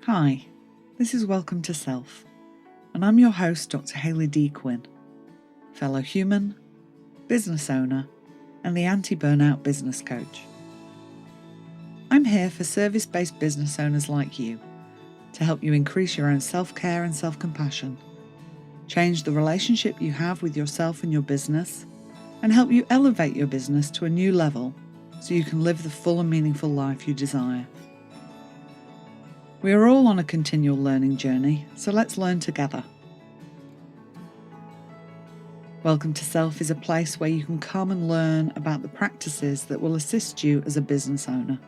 Hi, this is Welcome to Self, and I'm your host, Dr. Hayley D. Quinn, fellow human, business owner, and the anti-burnout business coach. I'm here for service-based business owners like you to help you increase your own self-care and self-compassion, change the relationship you have with yourself and your business, and help you elevate your business to a new level so you can live the full and meaningful life you desire. We are all on a continual learning journey, so let's learn together. Welcome to Self is a place where you can come and learn about the practices that will assist you as a business owner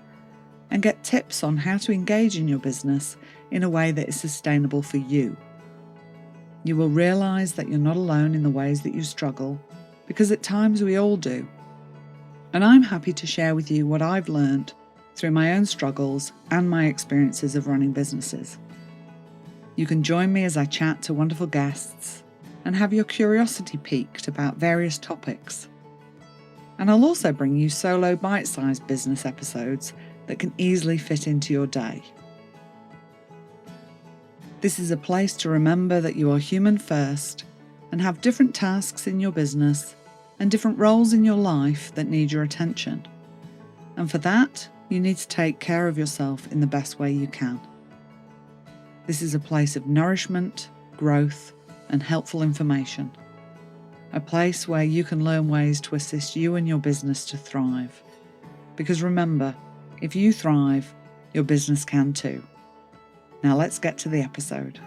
and get tips on how to engage in your business in a way that is sustainable for you. You will realise that you're not alone in the ways that you struggle, because at times we all do. And I'm happy to share with you what I've learned through my own struggles and my experiences of running businesses. You can join me as I chat to wonderful guests and have your curiosity piqued about various topics. And I'll also bring you solo bite-sized business episodes that can easily fit into your day. This is a place to remember that you are human first and have different tasks in your business and different roles in your life that need your attention. And for that, you need to take care of yourself in the best way you can. This is a place of nourishment, growth, and helpful information. A place where you can learn ways to assist you and your business to thrive. Because remember, if you thrive, your business can too. Now let's get to the episode.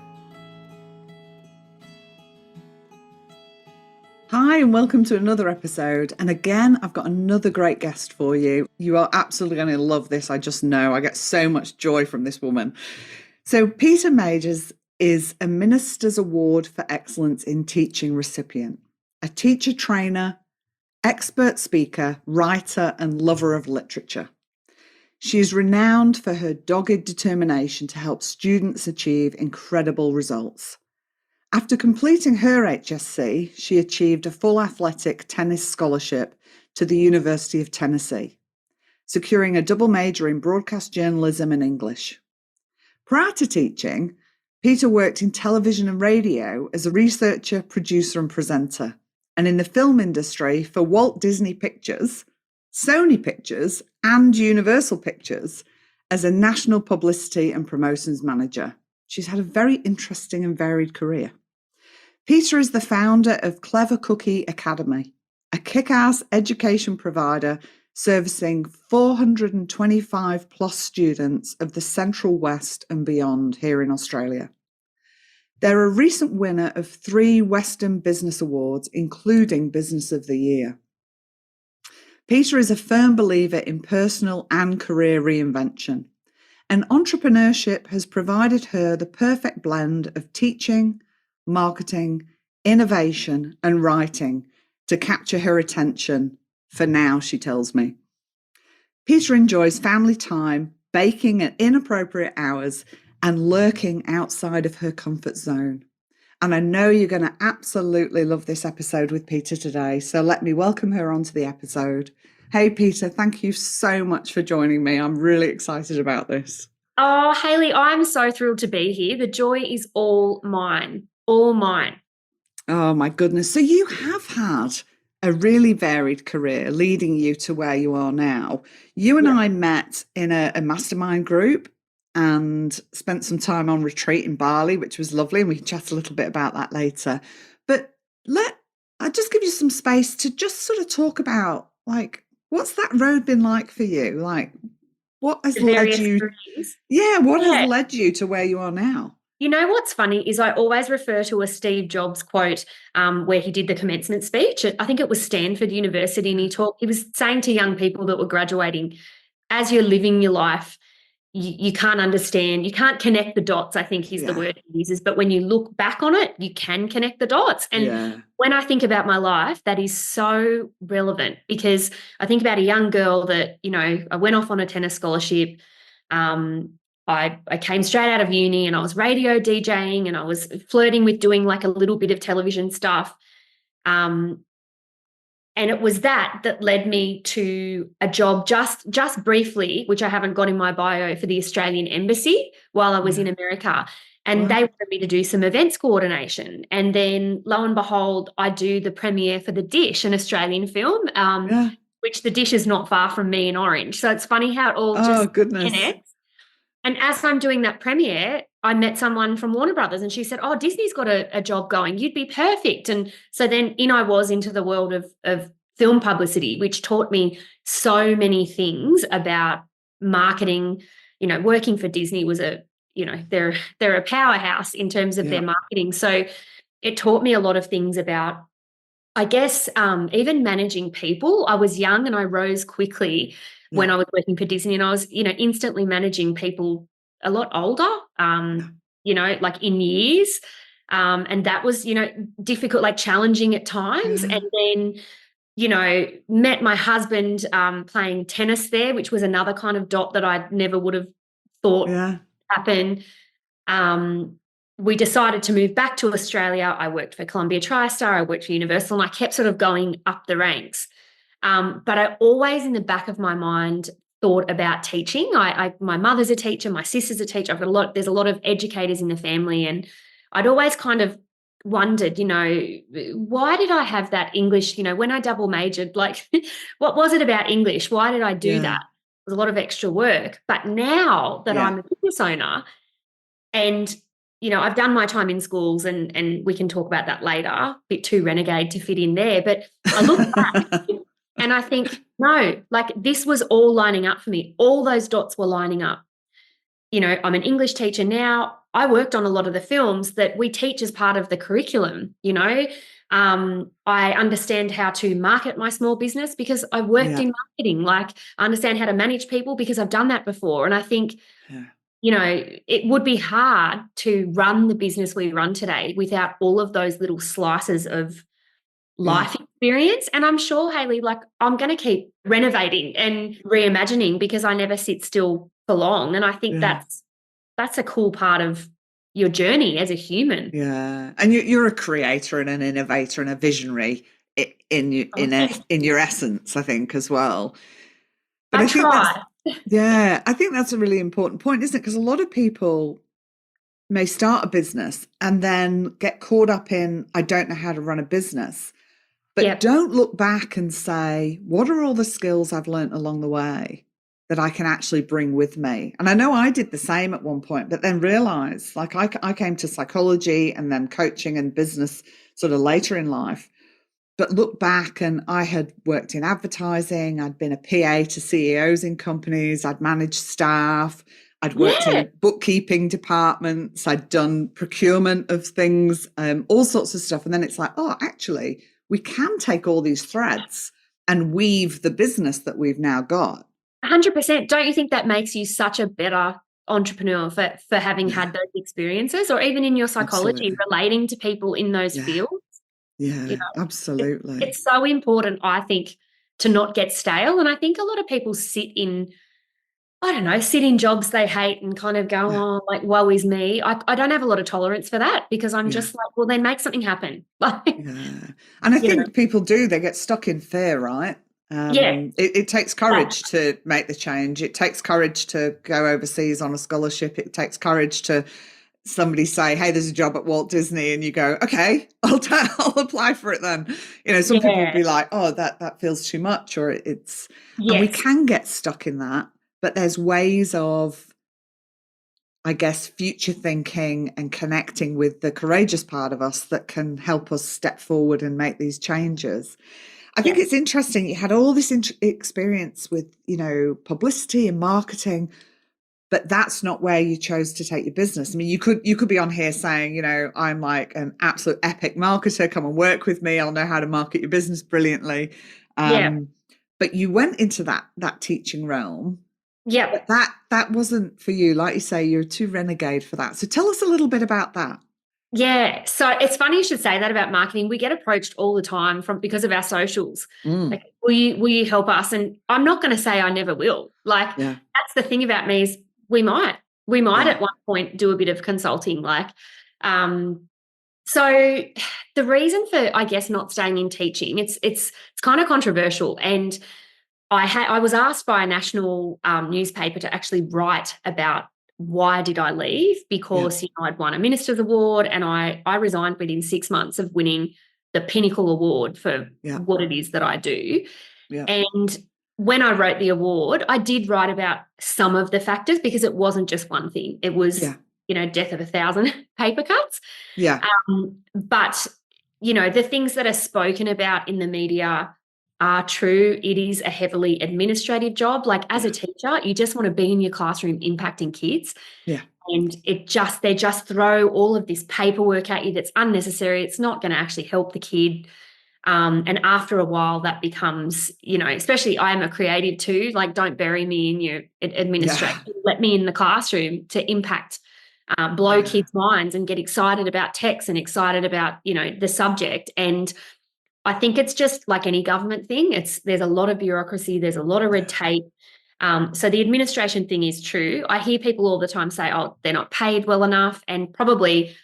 Hi, and welcome to another episode. And again, I've got another great guest for you. You are absolutely going to love this. I just know. I get so much joy from this woman. So Peita Mages is a Minister's Award for Excellence in Teaching recipient, a teacher trainer, expert speaker, writer, and lover of literature. She is renowned for her dogged determination to help students achieve incredible results. After completing her HSC, she achieved a full athletic tennis scholarship to the University of Tennessee, securing a double major in broadcast journalism and English. Prior to teaching, Peita worked in television and radio as a researcher, producer, and presenter, and in the film industry for Walt Disney Pictures, Sony Pictures, and Universal Pictures as a national publicity and promotions manager. She's had a very interesting and varied career. Peita is the founder of Clever Cookie Academy, a kick-ass education provider servicing 425 plus students of the Central West and beyond here in Australia. They're a recent winner of 3 Western Business Awards, including Business of the Year. Peita is a firm believer in personal and career reinvention, and entrepreneurship has provided her the perfect blend of teaching, marketing, innovation, and writing to capture her attention for now, she tells me. Peita enjoys family time, baking at inappropriate hours, and lurking outside of her comfort zone. And I know you're going to absolutely love this episode with Peita today, so let me welcome her onto the episode. Hey, Peita, thank you so much for joining me. I'm really excited about this. Oh, Hayley, I'm so thrilled to be here. The joy is all mine. All mine. Oh, my goodness. So you have had a really varied career leading you to where you are now. You and I met in a mastermind group and spent some time on retreat in Bali, which was lovely. And we can chat a little bit about that later. But I'll just give you some space to just sort of talk about, like, what's that road been like for you? Like, what has led you? Careers. What has led you to where you are now? You know what's funny is I always refer to a Steve Jobs quote where he did the commencement speech. I think it was Stanford University, and he was saying to young people that were graduating, as you're living your life, you can't understand, you can't connect the dots, I think is the word he uses. But when you look back on it, you can connect the dots. And when I think about my life, that is so relevant, because I think about a young girl that, I went off on a tennis scholarship. I came straight out of uni and I was radio DJing and I was flirting with doing like a little bit of television stuff. And it was that led me to a job just briefly, which I haven't got in my bio, for the Australian Embassy while I was in America. And Wow. they wanted me to do some events coordination. And then lo and behold, I do the premiere for The Dish, an Australian film, Yeah. which The Dish is not far from me in Orange. So it's funny how it all Oh, just goodness. connects. And as I'm doing that premiere, I met someone from Warner Brothers, and she said, "Oh, Disney's got a job going. You'd be perfect." And so then in I was into the world of film publicity, which taught me so many things about marketing. You know, working for Disney was they're a powerhouse in terms of their Yeah. marketing. So it taught me a lot of things about, I guess, even managing people. I was young and I rose quickly when Yeah. I was working for Disney, and I was, instantly managing people a lot older, Yeah. like in years. And that was, difficult, like challenging at times. Yeah. And then, met my husband playing tennis there, which was another kind of dot that I never would have thought Yeah. happen. Um, we decided to move back to Australia. I worked for Columbia TriStar, I worked for Universal, and I kept sort of going up the ranks. But I always, in the back of my mind, thought about teaching. My mother's a teacher, my sister's a teacher. There's a lot of educators in the family, and I'd always kind of wondered, why did I have that English? When I double majored, like, what was it about English? Why did I do Yeah. that? It was a lot of extra work. But now that Yeah. I'm a business owner, and I've done my time in schools, and we can talk about that later. A bit too renegade to fit in there, but I look back and I think, no, like this was all lining up for me. All those dots were lining up. I'm an English teacher now. I worked on a lot of the films that we teach as part of the curriculum. I understand how to market my small business because I worked Yeah. in marketing. Like, I understand how to manage people because I've done that before. And I think, Yeah. it would be hard to run the business we run today without all of those little slices of Yeah. life experience. And I'm sure, Hayley, like, I'm going to keep renovating and reimagining because I never sit still for long. And I think Yeah. that's a cool part of your journey as a human. Yeah. And you're a creator and an innovator and a visionary Oh, thank in you. your essence, I think, as well. But I I think that's try. yeah, I think that's a really important point, isn't it? Because a lot of people may start a business and then get caught up in, I don't know how to run a business, but Yep. don't look back and say, what are all the skills I've learned along the way that I can actually bring with me? And I know I did the same at one point, but then realized, like, I came to psychology and then coaching and business sort of later in life. But look back, and I had worked in advertising. I'd been a PA to CEOs in companies. I'd managed staff. I'd worked Yeah. in bookkeeping departments. I'd done procurement of things, all sorts of stuff. And then it's like, oh, actually, we can take all these threads and weave the business that we've now got. 100%. Don't you think that makes you such a better entrepreneur for having Yeah, had those experiences, or even in your psychology, absolutely. relating to people in those Yeah, fields? You yeah, know, absolutely. it's so important, I think, to not get stale. And I think a lot of people I don't know, sit in jobs they hate and kind of go, Yeah, oh, like, woe is me. I don't have a lot of tolerance for that because I'm yeah. just like, well, then make something happen. Like, Yeah. And I you know, think people do, they get stuck in fear, right? yeah. It takes courage to make the change. It takes courage to go overseas on a scholarship. It takes courage to somebody say, hey, there's a job at Walt Disney. And you go, okay, I'll apply for it then. Some people will Yeah. be like, oh, that feels too much, or and we Yes. can get stuck in that. But there's ways of, I guess, future thinking and connecting with the courageous part of us that can help us step forward and make these changes. I think Yeah. it's interesting. You had all this experience with, publicity and marketing, but that's not where you chose to take your business. I mean, you could be on here saying, I'm like an absolute epic marketer. Come and work with me. I'll know how to market your business brilliantly. Yeah. But you went into that teaching realm. Yeah. But that wasn't for you. Like you say, you're too renegade for that. So tell us a little bit about that. Yeah. So it's funny you should say that about marketing. We get approached all the time because of our socials. Mm, Like, will you help us? And I'm not going to say I never will. Like, yeah, that's the thing about me is we might yeah, at one point do a bit of consulting. Like, um, So the reason for, I guess, not staying in teaching, it's kind of controversial. And I was asked by a national newspaper to actually write about why did I leave, Yeah. because I'd won a minister's award, and I resigned within 6 months of winning the pinnacle award for Yeah. what it is that I do. Yeah. And when I wrote the award, I did write about some of the factors, because it wasn't just one thing. It was, Yeah. death of 1,000 paper cuts. Yeah. But, the things that are spoken about in the media are true. It is a heavily administrative job. Like, as a teacher, you just want to be in your classroom impacting kids. Yeah. And they just throw all of this paperwork at you that's unnecessary. It's not going to actually help the kid. And after a while, that becomes, especially I'm a creative too. Like, don't bury me in your administration. Yeah. Let me in the classroom to impact, blow kids' minds and get excited about text and excited about, the subject. And I think it's just like any government thing. There's a lot of bureaucracy. There's a lot of red tape. So the administration thing is true. I hear people all the time say, oh, they're not paid well enough. And probably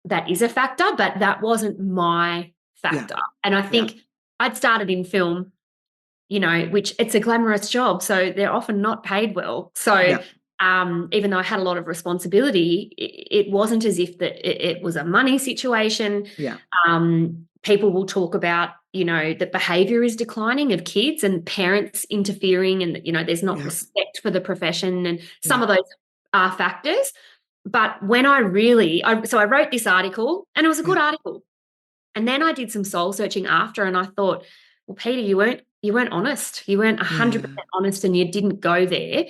that is a factor, but that wasn't my factor. And I think I'd started in film, which it's a glamorous job. So they're often not paid well. So even though I had a lot of responsibility, it wasn't as if it was a money situation. Yeah. People will talk about, that behaviour is declining of kids and parents interfering, and, there's not respect for the profession, and some of those are factors. But when I wrote this article, and it was a good article. And then I did some soul searching after, and I thought, well, Peter, you weren't honest. You weren't 100% honest, and you didn't go there.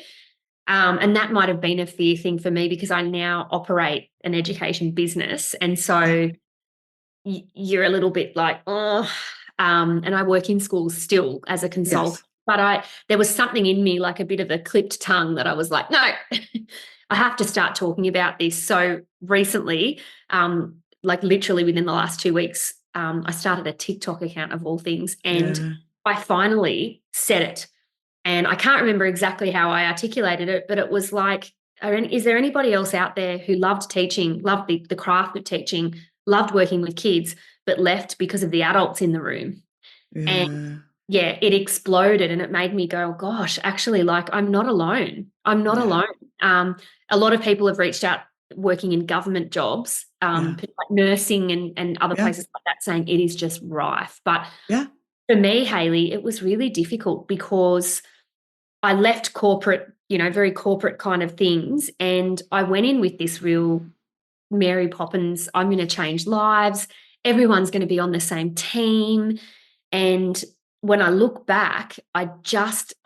And that might have been a fear thing for me, because I now operate an education business. And so you're a little bit like, oh, and I work in schools still as a consultant. Yes. But there was something in me, like a bit of a clipped tongue, that I was like, no, I have to start talking about this. So recently, like literally within the last 2 weeks, I started a TikTok account, of all things, and I finally said it. And I can't remember exactly how I articulated it, but it was like, is there anybody else out there who loved teaching, loved the craft of teaching, loved working with kids, but left because of the adults in the room? And it exploded, and it made me go, gosh, actually, like, I'm not alone. I'm not alone. A lot of people have reached out working in government jobs, like nursing and other places like that, saying it is just rife. But for me, Hayley, it was really difficult, because I left corporate, very corporate kind of things, and I went in with this real Mary Poppins, I'm going to change lives. Everyone's going to be on the same team. And when I look back, I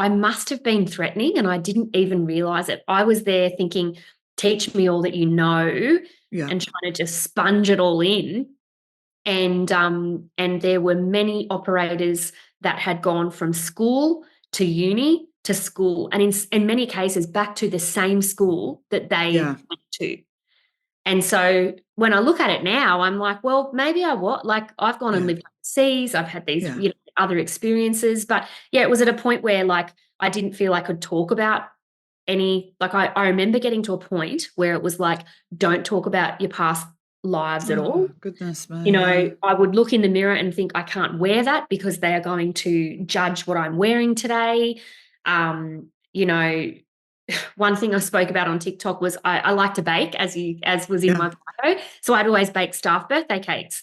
must have been threatening, and I didn't even realize it. I was there thinking, teach me all that you know, and trying to just sponge it all in. And there were many operators that had gone from school to uni to school, and in many cases back to the same school that they went to. And so when I look at it now, I'm like, well, maybe I've gone and lived overseas. I've had these other experiences. But it was at a point where, like, I didn't feel I could talk about any, like, I remember getting to a point where it was like, don't talk about your past lives at all. Goodness me. I would look in the mirror and think, I can't wear that because they are going to judge what I'm wearing today. One thing I spoke about on TikTok was I like to bake, as was in my bio. So I'd always bake staff birthday cakes.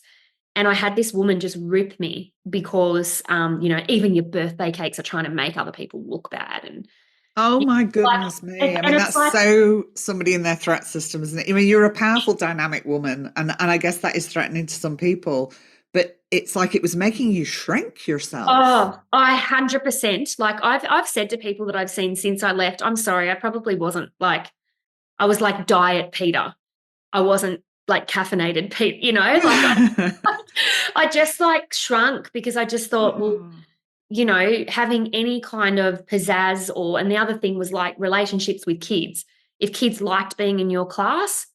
And I had this woman just rip me because, even your birthday cakes are trying to make other people look bad. And oh my goodness me. I mean, that's like, so somebody in their threat system, isn't it? I mean, you're a powerful, dynamic woman, and I guess that is threatening to some people, but it's like it was making you shrink yourself. Oh, 100%. Like, I've said to people that I've seen since I left, I'm sorry, I probably wasn't like, I was like diet Peter. I wasn't like caffeinated Pete, like I just like shrunk, because I just thought, well, having any kind of pizzazz, and the other thing was like relationships with kids. If kids liked being in your class,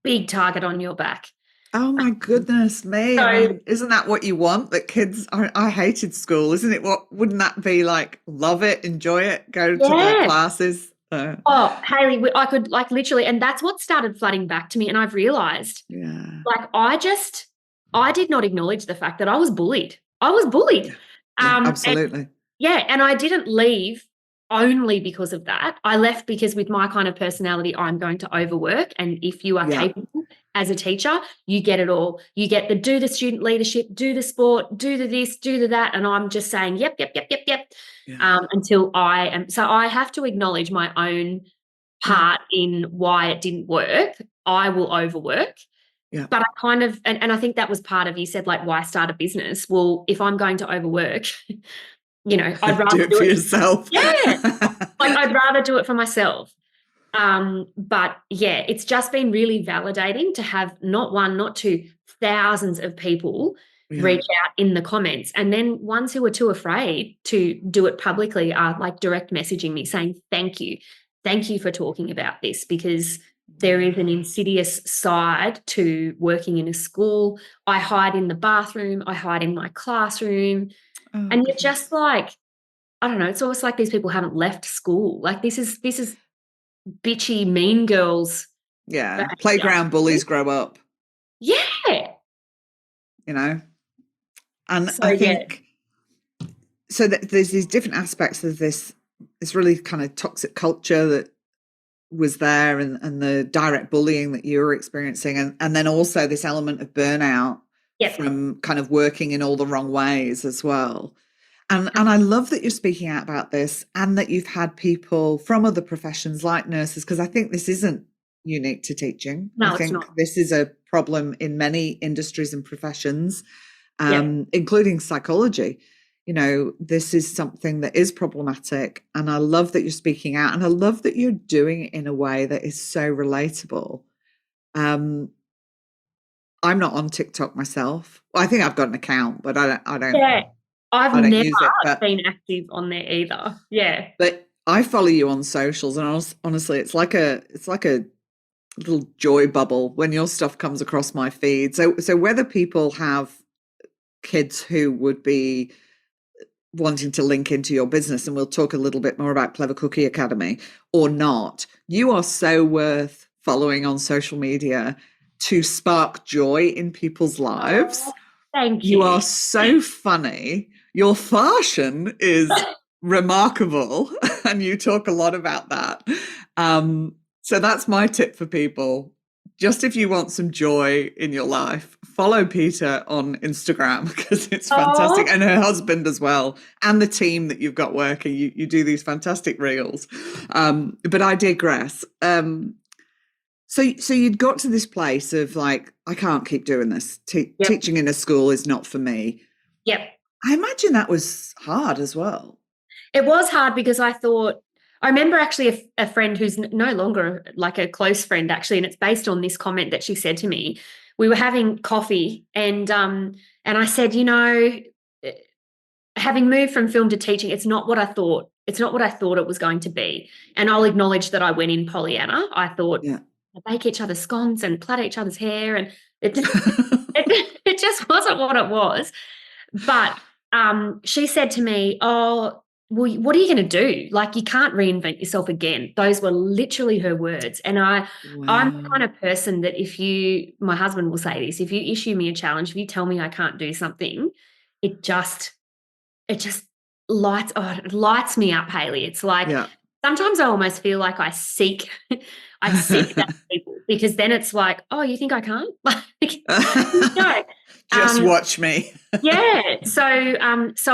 big target on your back. Oh my goodness me. So, I mean, isn't that what you want? That kids I hated school, isn't it? Wouldn't that be like, love it, enjoy it, go to their classes? Oh, Hayley, I could like literally, and that's what started flooding back to me. And I've realized, like, I just I did not acknowledge the fact that I was bullied. I was bullied. Yeah. Yeah, And absolutely. yeah, and I didn't leave only because of that. I left because with my kind of personality, I'm going to overwork. And if you are Yeah. capable as a teacher, you get it all. You get the do the student leadership, do the sport, do the this, do the that. And I'm just saying, yep, yep, yep, yep, yep. Yeah. Until I am. So I have to acknowledge my own Yeah. part in why it didn't work. I will overwork. Yeah. But I kind of, and I think that was part of, you said, like, why start a business? Well, if I'm going to overwork, I'd Do rather it do for it. yourself. Yeah. Like, I'd rather do it for myself. But yeah, it's just been really validating to have not one, not two, thousands of people Yeah. reach out in the comments. And then ones who are too afraid to do it publicly are like direct messaging me saying, thank you. Thank you for talking about this, because there is an insidious side to working in a school. I hide in the bathroom, I hide in my classroom. Oh, And you're goodness. just like, I don't know, it's almost like these people haven't left school. Like this is bitchy mean girls Yeah. behavior. Playground bullies grow up, Yeah. you know? And So I yeah. think so that there's these different aspects of this really kind of toxic culture that was there, and the direct bullying that you were experiencing, and then also this element of burnout Yep. from kind of working in all the wrong ways as well. And I love that you're speaking out about this, and that you've had people from other professions like nurses, because I think this isn't unique to teaching. I No, it's think not. this is a problem in many industries and professions, Yep. including psychology. This is something that is problematic, and I love that you're speaking out, and I love that you're doing it in a way that is so relatable. Um, I'm not on TikTok myself. Well, I think I've got an account, but Yeah. I've I don't never use it. But been active on there either. Yeah. I follow you on socials, and honestly, it's like a little joy bubble when your stuff comes across my feed. So whether people have kids who would be wanting to link into your business, and we'll talk a little bit more about Clever Cookie Academy, or not, you are so worth following on social media to spark joy in people's lives. Oh, thank You you. are so funny. Your fashion is remarkable, and you talk a lot about that. So that's my tip for people. Just if you want some joy in your life, follow Peita on Instagram, because it's fantastic, Oh, and her husband as well, and the team that you've got working. You do these fantastic reels. But I digress. So you'd got to this place of like, I can't keep doing this. yep. Teaching in a school is not for me. Yep. I imagine that was hard as well. It was hard because I remember actually a friend who's no longer like a close friend, actually, and it's based on this comment that she said to me. We were having coffee, and I said, having moved from film to teaching, it's not what I thought. It's not what I thought it was going to be. And I'll acknowledge that I went in Pollyanna. I thought, Yeah. bake each other's scones and plait each other's hair, and it just wasn't what it was. But she said to me, oh, well, what are you going to do? Like, you can't reinvent yourself again. Those were literally her words. And I'm the Wow. kind of person that my husband will say this, if you issue me a challenge, if you tell me I can't do something, it just it lights me up, Hayley. It's like, Yeah. sometimes I almost feel like I seek that people, because then it's like, oh, you think I can't? Like, no. Just watch me. Yeah. So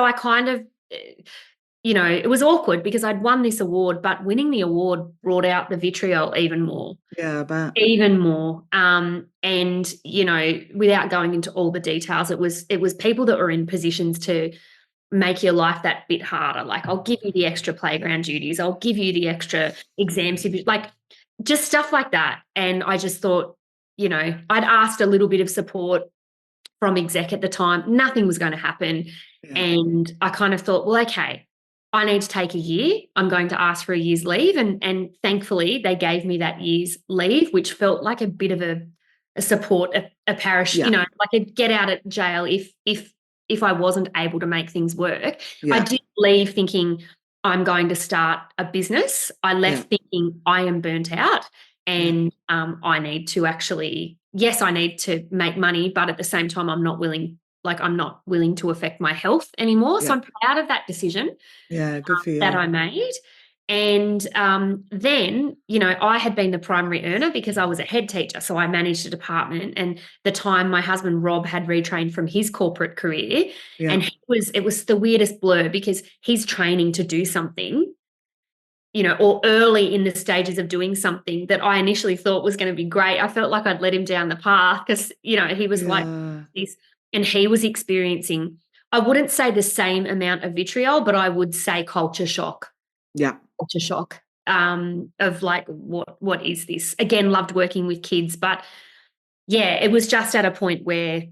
I kind of, it was awkward because I'd won this award, but winning the award brought out the vitriol even more. Yeah, I bet. Even more. And, without going into all the details, it was people that were in positions to make your life that bit harder. Like, I'll give you the extra playground duties. I'll give you the extra exams. Like, just stuff like that. And I just thought, I'd asked a little bit of support from exec at the time. Nothing was going to happen. Yeah. And I kind of thought, well, okay, I need to take a year. I'm going to ask for a year's leave. And thankfully they gave me that year's leave, which felt like a bit of a support, a parachute, Yeah. like a get out of jail if I wasn't able to make things work. Yeah. I did leave thinking I'm going to start a business. I left thinking I am burnt out. and I need to actually, yes, I need to make money, but at the same time, I'm not willing to affect my health anymore. So Yeah. I'm proud of that decision Yeah. Good for that you. I made. And then, I had been the primary earner because I was a head teacher. So I managed a department. And the time my husband, Rob, had retrained from his corporate career. Yeah. And it was the weirdest blur because he's training to do something, or early in the stages of doing something that I initially thought was going to be great. I felt like I'd let him down the path because, he was like this, and he was experiencing, I wouldn't say the same amount of vitriol, but I would say culture shock. Yeah. Culture shock of like, what is this? Again, loved working with kids, but yeah, it was just at a point where,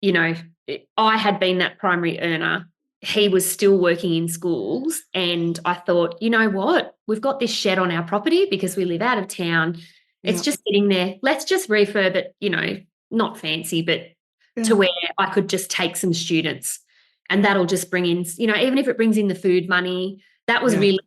I had been that primary earner. He was still working in schools. And I thought, you know what? We've got this shed on our property because we live out of town. It's just sitting there. Let's just refurb it, not fancy, but to where I could just take some students and that'll just bring in, even if it brings in the food money, that was really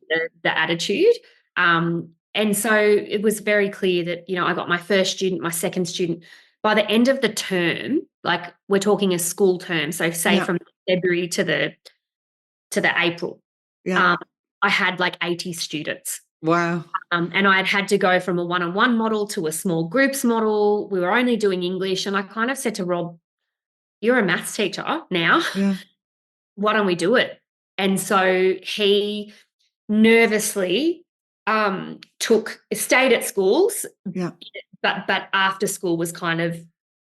the attitude. And so it was very clear that, I got my first student, my second student. By the end of the term, like we're talking a school term, so say from February to the April, I had like 80 students. Wow. And I had to go from a one-on-one model to a small groups model. We were only doing English, and I kind of said to Rob, "You're a maths teacher now. Yeah. Why don't we do it?" And so he nervously stayed at schools. Yeah. But after school was kind of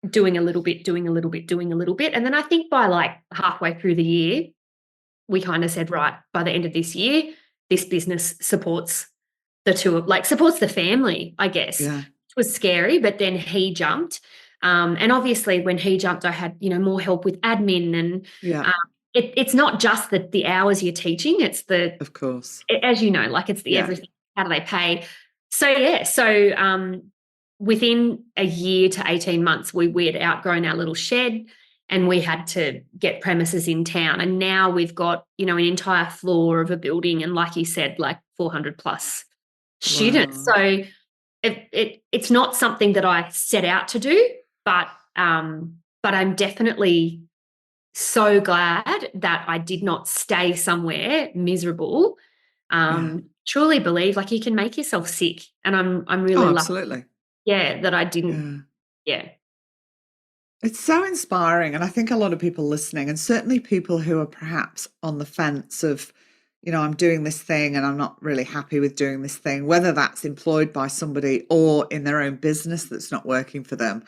doing a little bit. And then I think by like halfway through the year, we kind of said, right, by the end of this year, this business supports supports the family, I guess. Yeah. It was scary, but then he jumped. And obviously when he jumped, I had, more help with admin and it's not just the hours you're teaching, it's of course, as you know, like it's the everything, how do they pay? So within a year to 18 months, we had outgrown our little shed and we had to get premises in town. And now we've got, an entire floor of a building and like you said, like 400 plus students. Wow. So it's not something that I set out to do, but I'm definitely so glad that I did not stay somewhere miserable. Truly believe like you can make yourself sick, and I'm really lucky. Absolutely. That I didn't. Yeah. It's so inspiring, and I think a lot of people listening, and certainly people who are perhaps on the fence of, I'm doing this thing and I'm not really happy with doing this thing, whether that's employed by somebody or in their own business that's not working for them.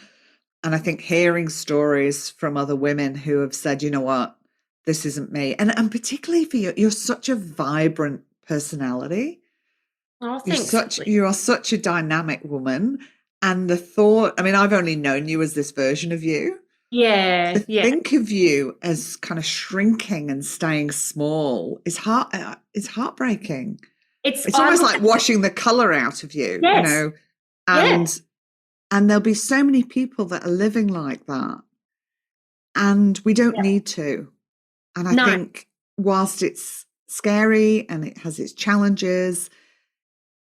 And I think hearing stories from other women who have said, you know what, this isn't me. And particularly for you, you're such a vibrant personality. Oh, thanks. You are such a dynamic woman. And the thought, I've only known you as this version of you. Yeah. To think of you as kind of shrinking and staying small is heartbreaking. It's almost like washing the colour out of you, and there'll be so many people that are living like that. And we don't need to. And I think whilst it's scary and it has its challenges,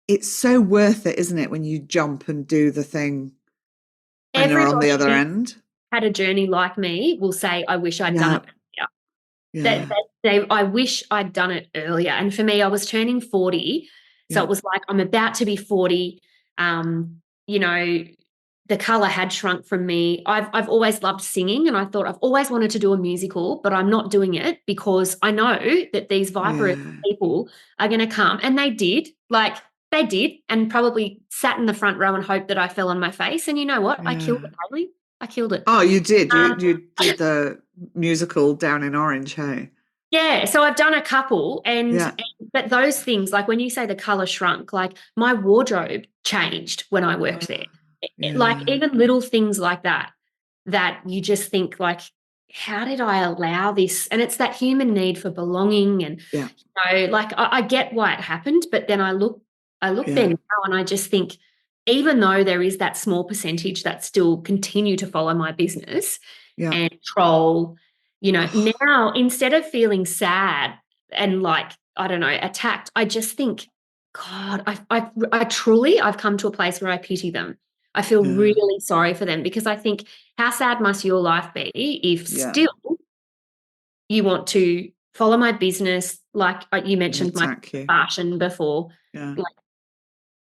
it's so worth it, isn't it, when you jump and do the thing and you're on the other end? Had a journey like me will say, I wish I'd done it earlier. I wish I'd done it earlier. And for me, I was turning 40. So it was like, I'm about to be 40. The colour had shrunk from me. I've always loved singing, and I thought I've always wanted to do a musical, but I'm not doing it because I know that these vibrant people are going to come. And they did. They did, and probably sat in the front row and hoped that I fell on my face. And you know what? I killed it, Hayley. I killed it. Oh, you did. You did the musical down in Orange, hey? Yeah. So I've done a couple, but those things, like when you say the colour shrunk, like my wardrobe changed when I worked there. Like even little things like that you just think like, how did I allow this? And it's that human need for belonging. And, I get why it happened, but then I look there now and I just think, even though there is that small percentage that still continue to follow my business and troll, now instead of feeling sad and like, I don't know, attacked, I just think, God, I truly, I've come to a place where I pity them. I feel Yeah. really sorry for them, because I think, how sad must your life be if Yeah. still you want to follow my business, like you And mentioned my attack you. fashion before, Yeah. like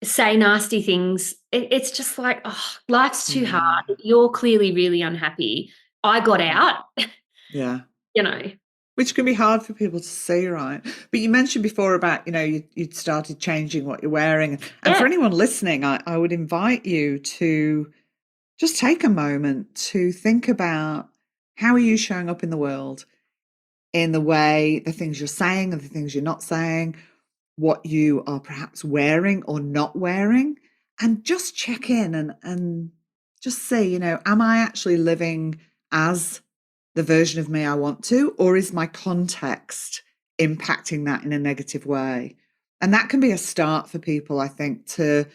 say nasty things. It's just like, oh, life's too hard. Yeah. You're clearly really unhappy. I got Yeah. out, Yeah. you know. Which can be hard for people to see, right? But you mentioned before about, you'd started changing what you're wearing. And for Yeah, anyone listening, I would invite you to just take a moment to think about, how are you showing up in the world, in the way, the things you're saying and the things you're not saying, what you are perhaps wearing or not wearing, and just check in and just see, am I actually living as the version of me I want to, or is my context impacting that in a negative way? And that can be a start for people, I think, to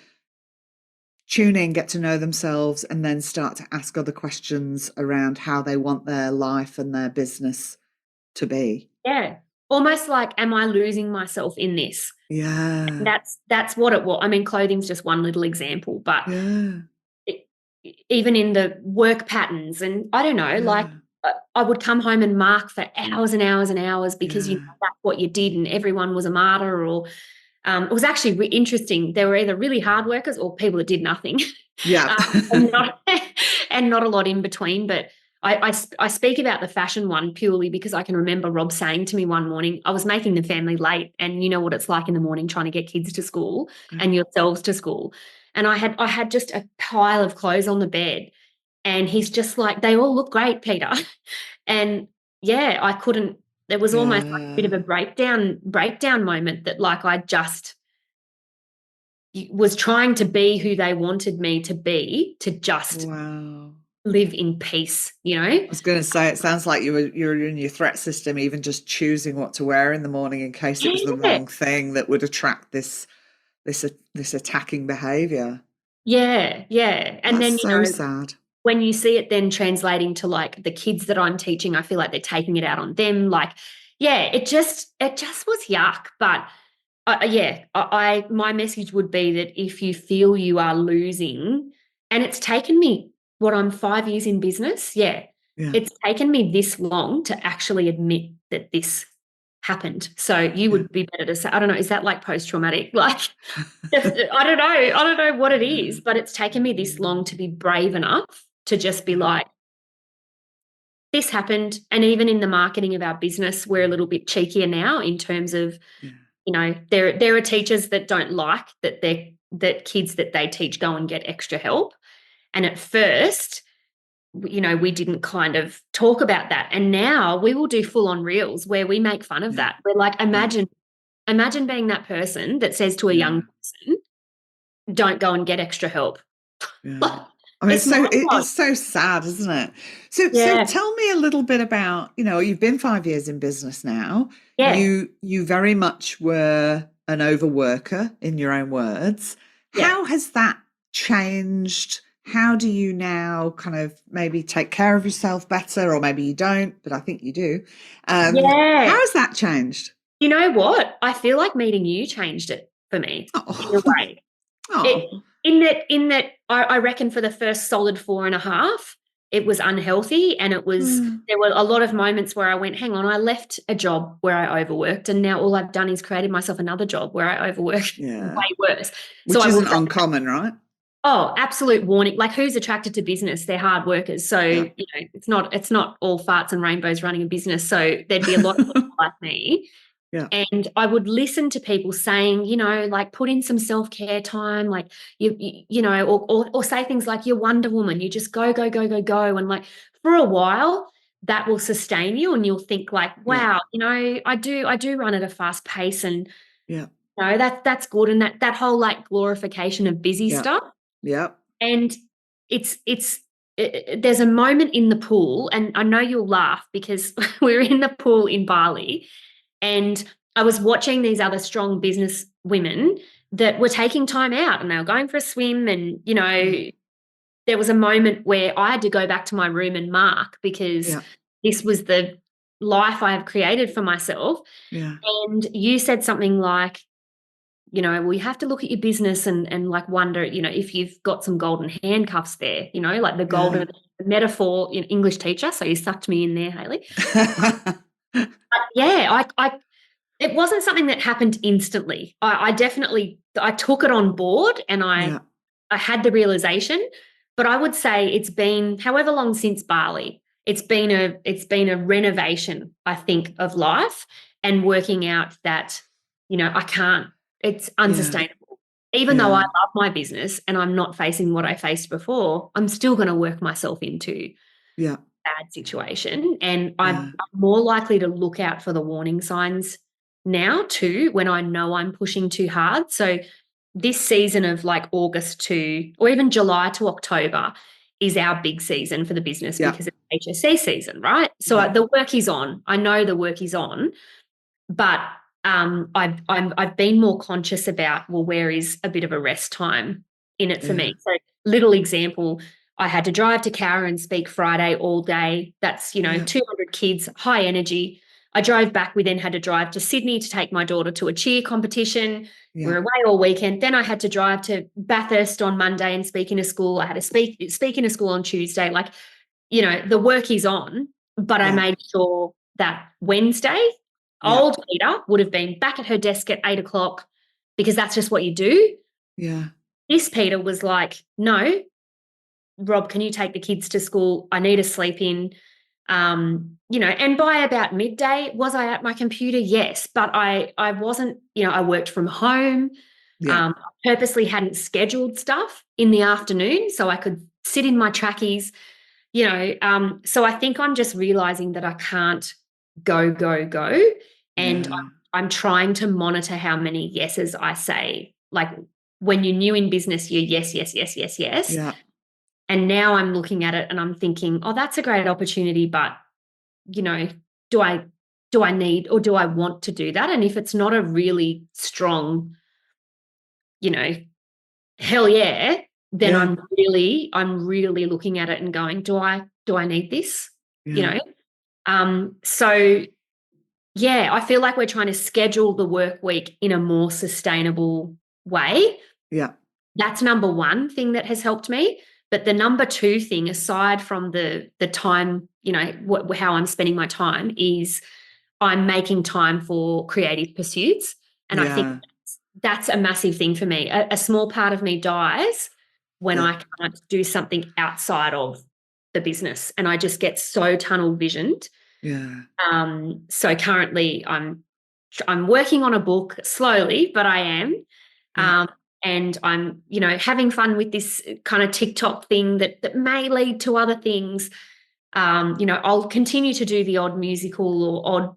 tune in, get to know themselves, and then start to ask other questions around how they want their life and their business to be. yeah. Almost like, am I losing myself in this? And Yeah. that's what it was. I mean, clothing's just one little example, but Yeah. it, even in the work patterns, and I don't know, like Yeah. I would come home and mark for hours and hours and hours, because Yeah. that's what you did, and everyone was a martyr. Or it was actually interesting. There were either really hard workers or people that did nothing, Yeah. and not and not a lot in between. But I speak about the fashion one purely because I can remember Rob saying to me one morning, I was making the family late, and you know what it's like in the morning trying to get kids to school and yourselves to school. And I had just a pile of clothes on the bed, and he's just like, they all look great, Peter. And yeah, I couldn't, there was almost like a bit of Yeah. a breakdown moment, that like I just was trying to be who they wanted me to be, to just Wow. live in peace, I was going to say, it sounds like you're in your threat system, even just choosing what to wear in the morning in case it was the Yeah, wrong thing that would attract this attacking behavior. yeah, yeah. And That's then, so sad. when you see it then translating to like the kids that I'm teaching, I feel like they're taking it out on them. Like, yeah, it just was yuck. But yeah, my message would be that if you feel you are losing, and it's taken me, what, I'm 5 years in business. Yeah, Yeah. it's taken me this long to actually admit that this happened. So you Yeah. would be better to say, I don't know, is that like post-traumatic? Like, I don't know what it is, but it's taken me this long to be brave enough to just be like, this happened. And even in the marketing of our business, we're a little bit cheekier now in terms of, Yeah. there are teachers that don't like that kids that they teach go and get extra help. And at first, we didn't kind of talk about that. And now we will do full on reels where we make fun of Yeah. that. We're like, Yeah. imagine being that person that says to a Yeah. young person, don't go and get extra help. Yeah. Like, I mean, it's mind blowing. it's so sad, isn't it? So Yeah. tell me a little bit about, you've been 5 years in business now. Yeah. You very much were an overworker, in your own words. Yeah. How has that changed? How do you now kind of maybe take care of yourself better, or maybe you don't, but I think you do. How Yeah. has that changed? You know what? I feel like meeting you changed it for me in a Oh, way. It, oh, in that I reckon for the first solid 4.5, it was unhealthy, and there were a lot of moments where I went, hang on, I left a job where I overworked, and now all I've done is created myself another job where I overwork yeah, way worse. So which I will isn't say, uncommon, right? oh, absolute warning. Like, who's attracted to business? They're hard workers. So, Yeah. it's not all farts and rainbows running a business. So there'd be a lot of people like me. Yeah. And I would listen to people saying, like, put in some self-care time, like or say things like, you're Wonder Woman, you just go, go, go, go, go. And like, for a while that will sustain you, and you'll think like, Yeah. wow, I do run at a fast pace, and Yeah. that's good. And that whole like glorification of busy Yeah. stuff. Yeah. And there's a moment in the pool, and I know you'll laugh because we're in the pool in Bali, and I was watching these other strong business women that were taking time out, and they were going for a swim. And, there was a moment where I had to go back to my room and mark, because Yeah. this was the life I have created for myself. Yeah. And you said something like, we have to look at your business and like wonder, if you've got some golden handcuffs there, like the golden metaphor in English teacher. So you sucked me in there, Hayley. But yeah, it wasn't something that happened instantly. I definitely took it on board and I had the realization, but I would say it's been however long since Bali. It's been a renovation, I think, of life and working out that, I can't, it's unsustainable. Even though I love my business and I'm not facing what I faced before, I'm still going to work myself into a bad situation. And I'm more likely to look out for the warning signs now too, when I know I'm pushing too hard. So this season of like August to, or even July to October is our big season for the business because it's HSC season, right? So the work is on. I know the work is on, but I've been more conscious about, well, where is a bit of a rest time in it for me? So little example, I had to drive to Cowra and speak Friday all day. That's, 200 kids, high energy. I drove back. We then had to drive to Sydney to take my daughter to a cheer competition. We're away all weekend. Then I had to drive to Bathurst on Monday and speak in a school. I had to speak in a school on Tuesday. Like, the work is on, but I made sure that Wednesday, old Peter would have been back at her desk at 8 o'clock because that's just what you do. Yeah. This Peter was like, no, Rob, can you take the kids to school? I need to sleep in. And by about midday, was I at my computer? Yes, but I wasn't, I worked from home. I purposely hadn't scheduled stuff in the afternoon so I could sit in my trackies, so I think I'm just realizing that I can't go. And I'm trying to monitor how many yeses I say. Like when you're new in business, you're yes. Yeah. And now I'm looking at it and I'm thinking, oh, that's a great opportunity, but, do I need or do I want to do that? And if it's not a really strong, hell yeah, then I'm really looking at it and going, do I need this? So yeah, I feel like we're trying to schedule the work week in a more sustainable way. Yeah. That's number one thing that has helped me. But the number two thing, aside from the time, how I'm spending my time, is I'm making time for creative pursuits. And I think that's a massive thing for me. A small part of me dies when I can't do something outside of the business. And I just get so tunnel visioned. Yeah. So currently I'm working on a book slowly, but I am. And I'm, having fun with this kind of TikTok thing that may lead to other things. I'll continue to do the odd musical or odd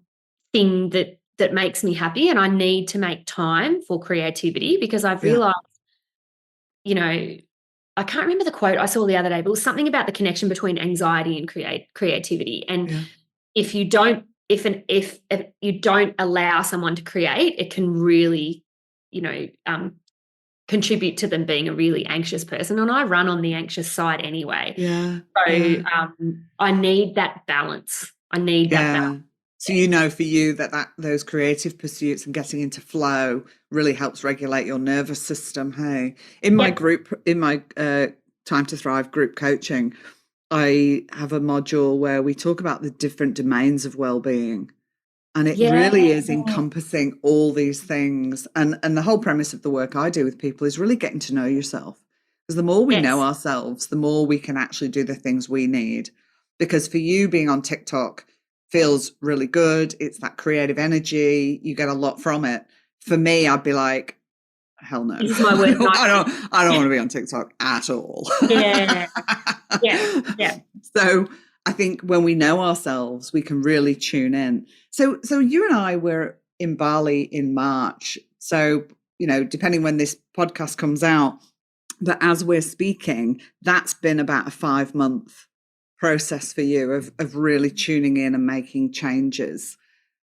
thing that makes me happy, and I need to make time for creativity because I've realized, I can't remember the quote I saw the other day, but it was something about the connection between anxiety and creativity. And if you don't allow someone to create, it can really, contribute to them being a really anxious person. And I run on the anxious side anyway. Yeah. So I need that balance. So for you that those creative pursuits and getting into flow really helps regulate your nervous system. Hey, in my group, in my Time to Thrive group coaching, I have a module where we talk about the different domains of well-being. And it really is encompassing all these things. And the whole premise of the work I do with people is really getting to know yourself. Because the more we know ourselves, the more we can actually do the things we need. Because for you, being on TikTok feels really good. It's that creative energy. You get a lot from it. For me, I'd be like, hell no. This is my word. I don't want to be on TikTok at all. Yeah. So I think when we know ourselves, we can really tune in. So you and I were in Bali in March. So, depending when this podcast comes out, but as we're speaking, that's been about a 5-month process for you of really tuning in and making changes.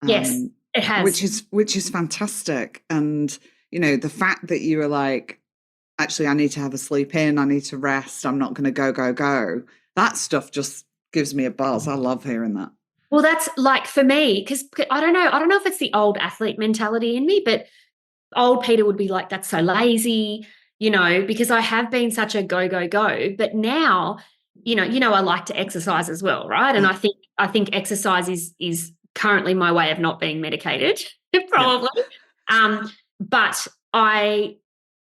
Yes, it has. Which is fantastic. And, the fact that you were like, actually, I need to have a sleep in, I need to rest, I'm not going to go. That stuff just gives me a buzz. I love hearing that. Well, that's like for me, because I don't know if it's the old athlete mentality in me, but old Peter would be like, that's so lazy, because I have been such a go, go, go. But now, I like to exercise as well, right? And I think exercise is currently my way of not being medicated, probably. But I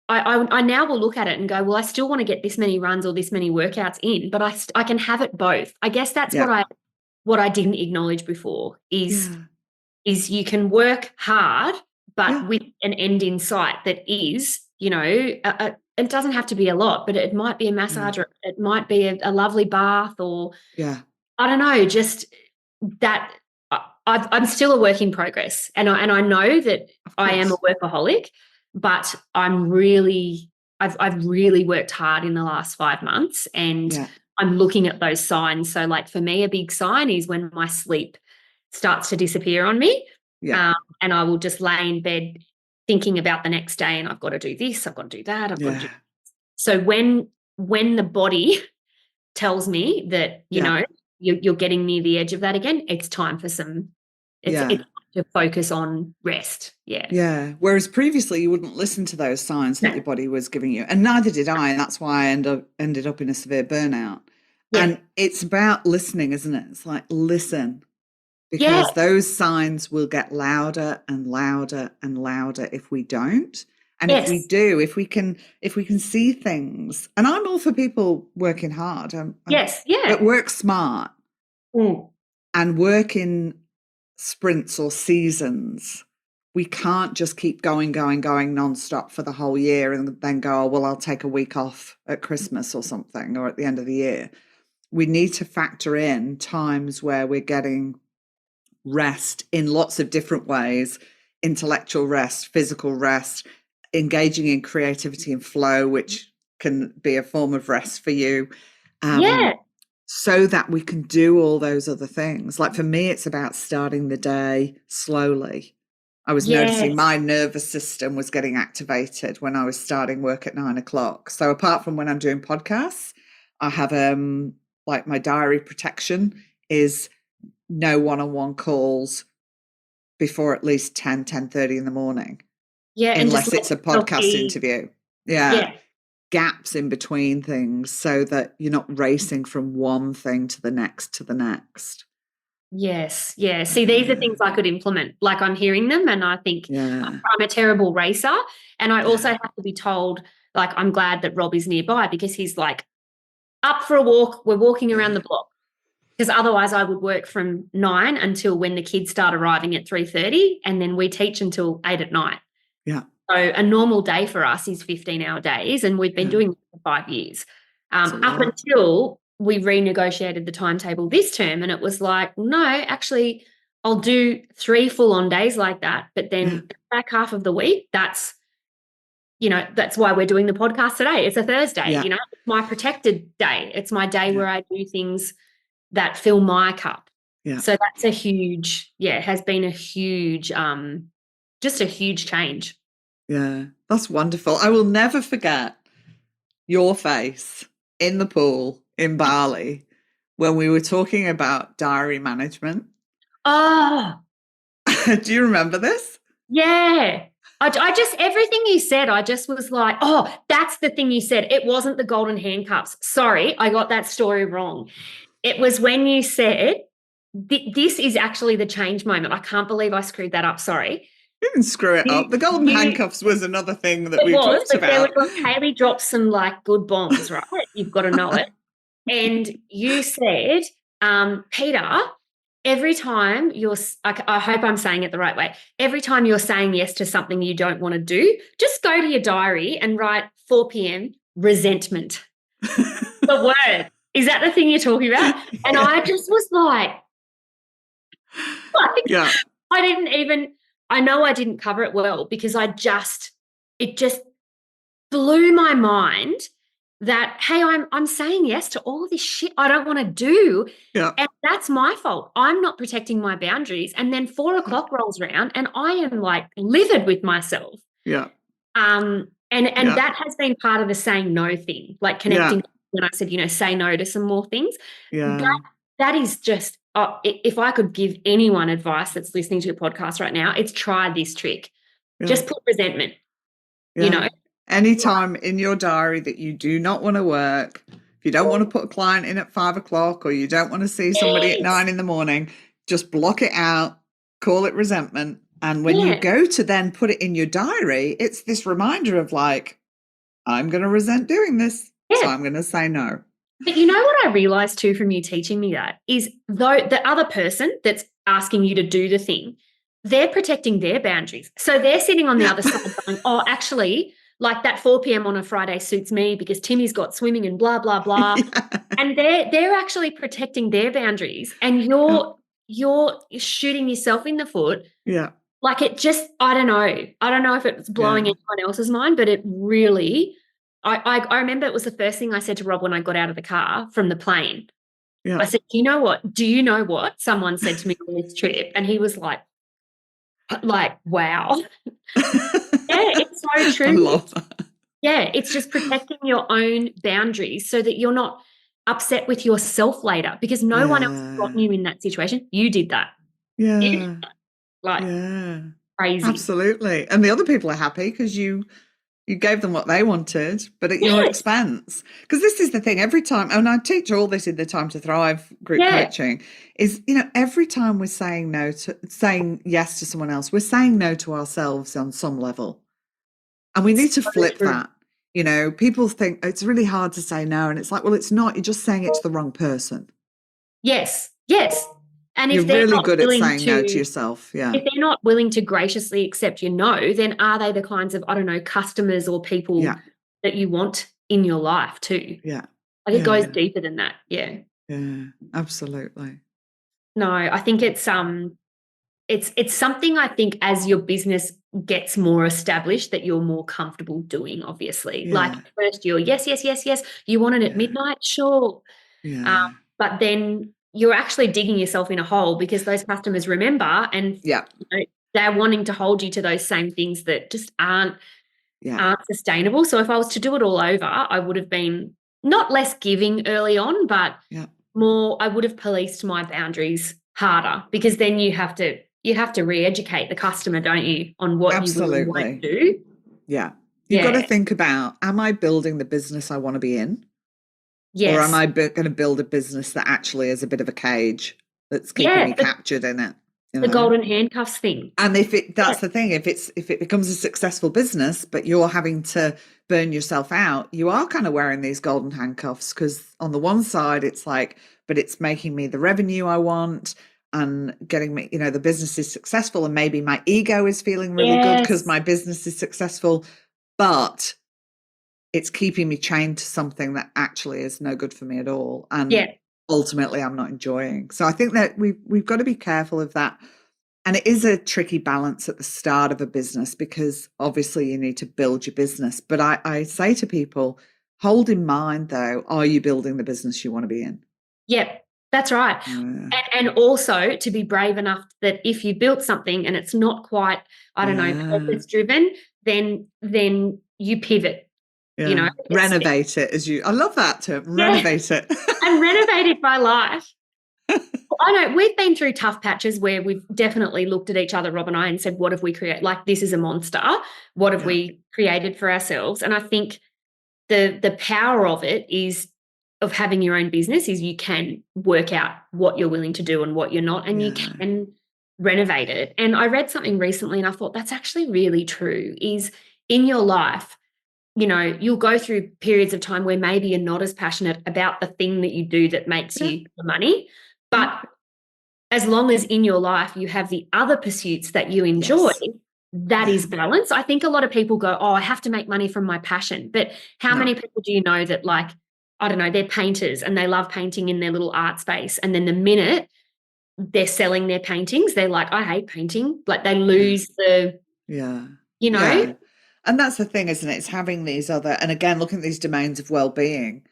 now will look at it and go, well, I still want to get this many runs or this many workouts in, but I can have it both. I guess that's what I didn't acknowledge before is you can work hard, but with an end in sight that is, it doesn't have to be a lot, but it might be a massage or it might be a lovely bath or I don't know, just that. I'm still a work in progress, and I know that I am a workaholic, but I've really worked hard in the last 5 months, and I'm looking at those signs. So, like for me, a big sign is when my sleep starts to disappear on me, and I will just lay in bed thinking about the next day, and I've got to do this, I've got to do that, I've got to do. So when the body tells me that you're getting near the edge of that again, it's time for some. It's time to focus on rest. Yeah. Whereas previously you wouldn't listen to those signs that your body was giving you, and neither did I, and that's why I ended up in a severe burnout. And it's about listening, isn't it? It's like listen, because those signs will get louder and louder and louder if we don't. And if we do, if we can see things, and I'm all for people working hard. But work smart and work in sprints or seasons. We can't just keep going nonstop for the whole year and then go, oh, well, I'll take a week off at Christmas or something, or at the end of the year. We need to factor in times where we're getting rest in lots of different ways: intellectual rest, physical rest, engaging in creativity and flow, which can be a form of rest for you. So that we can do all those other things. Like for me, it's about starting the day slowly. I was noticing my nervous system was getting activated when I was starting work at 9 o'clock. So apart from when I'm doing podcasts, I have like my diary protection is no one-on-one calls before at least 10:30 in the morning. Unless it's a podcast interview. Gaps in between things so that you're not racing from one thing to the next. Yes. See, these are things I could implement. Like I'm hearing them and I think I'm a terrible racer. And I also have to be told, like, I'm glad that Rob is nearby because he's like, up for a walk, we're walking around the block. Because otherwise I would work from 9 until when the kids start arriving at 3:30, and then we teach until 8 at night. So a normal day for us is 15-hour days, and we've been doing it for 5 years. Up until we renegotiated the timetable this term, and it was like, no, actually, I'll do 3 full-on days like that, but then the back half of the week, that's why we're doing the podcast today. It's a Thursday, it's my protected day. It's my day where I do things that fill my cup. So that's a huge, has been a huge, just a huge change. Yeah, that's wonderful. I will never forget your face in the pool in Bali when we were talking about diary management. Oh. Do you remember this? Yeah. I just, everything you said, I just was like, oh, that's the thing you said. It wasn't the golden handcuffs. Sorry, I got that story wrong. It was when you said, this is actually the change moment. I can't believe I screwed that up. Sorry. You didn't screw it up. The golden handcuffs was another thing that we talked about. Haley dropped some like good bombs, right? You've got to know it. And you said, Peter, every time I hope I'm saying it the right way. Every time you're saying yes to something you don't want to do, just go to your diary and write 4 p.m. resentment. The word. Is that the thing you're talking about? And I just was like I didn't even. I know I didn't cover it well because it just blew my mind that, hey, I'm saying yes to all this shit I don't want to do. And that's my fault. I'm not protecting my boundaries. And then 4 o'clock rolls around and I am like livid with myself. And that has been part of the saying no thing, like connecting when I said, say no to some more things. That is just, if I could give anyone advice that's listening to your podcast right now, it's try this trick. Just put resentment, Yeah. you know. Anytime in your diary that you do not want to work, if you don't want to put a client in at 5 o'clock or you don't want to see somebody at 9 in the morning, just block it out, call it resentment. And when you go to then put it in your diary, it's this reminder of like, I'm going to resent doing this. So I'm going to say no. But you know what I realized too from you teaching me that is though the other person that's asking you to do the thing, they're protecting their boundaries. So they're sitting on the other side going, oh, actually, like that 4 p.m. on a Friday suits me because Timmy's got swimming and blah, blah, blah. And they're actually protecting their boundaries and you're shooting yourself in the foot. Yeah. Like it just, I don't know if it's blowing anyone else's mind, but it really, I remember it was the first thing I said to Rob when I got out of the car from the plane. Yeah. I said, do you know what someone said to me on this trip? And he was like, wow. Yeah, it's so true. I love that. Yeah, it's just protecting your own boundaries so that you're not upset with yourself later because no one else got you in that situation. You did that. Yeah. You did that. Like crazy. Absolutely. And the other people are happy because you gave them what they wanted, but at your expense. Because this is the thing, every time, and I teach all this in the Time to Thrive group coaching, is, every time we're saying yes to someone else, we're saying no to ourselves on some level. And we need to flip that. People think it's really hard to say no. And it's like, well, it's not. You're just saying it to the wrong person. Yes. And if you're they're really not good at willing saying no to yourself. Yeah. If they're not willing to graciously accept your no, then are they the kinds of, I don't know, customers or people that you want in your life too? Yeah. Like it goes deeper than that. Yeah. Yeah, absolutely. No, I think it's something I think as your business gets more established that you're more comfortable doing, obviously. Yeah. Like first you're yes. You want it at midnight? Sure. Yeah. But then you're actually digging yourself in a hole because those customers remember and they're wanting to hold you to those same things that just aren't sustainable. So if I was to do it all over, I would have been not less giving early on, but more, I would have policed my boundaries harder because then you have to re-educate the customer, don't you, on what you will and won't do. Yeah. You've got to think about, am I building the business I want to be in? Yes. Or am I going to build a business that actually is a bit of a cage that's keeping me captured in it? The golden handcuffs thing. And that's the thing, if it becomes a successful business, but you're having to burn yourself out, you are kind of wearing these golden handcuffs because on the one side, it's like, but it's making me the revenue I want and getting me, the business is successful and maybe my ego is feeling really good because my business is successful, but it's keeping me chained to something that actually is no good for me at all. And ultimately I'm not enjoying. So I think that we've got to be careful of that. And it is a tricky balance at the start of a business because obviously you need to build your business. But I say to people, hold in mind though, are you building the business you want to be in? Yep, that's right. And also to be brave enough that if you built something and it's not quite, I don't know, purpose driven, then you pivot. Renovate it I love that term, renovate it. And renovate it by life. I know we've been through tough patches where we've definitely looked at each other, Rob and I, and said, what have we created? Like, this is a monster. What have we created for ourselves? And I think the power of it is of having your own business is you can work out what you're willing to do and what you're not, and you can renovate it. And I read something recently and I thought that's actually really true, is in your life, you'll go through periods of time where maybe you're not as passionate about the thing that you do that makes you the money. But as long as in your life you have the other pursuits that you enjoy, that is balance. I think a lot of people go, oh, I have to make money from my passion. But how many people do you know that, like, I don't know, they're painters and they love painting in their little art space. And then the minute they're selling their paintings, they're like, I hate painting. Like they lose the, And that's the thing, isn't it? It's having these other, and again, looking at these domains of well-being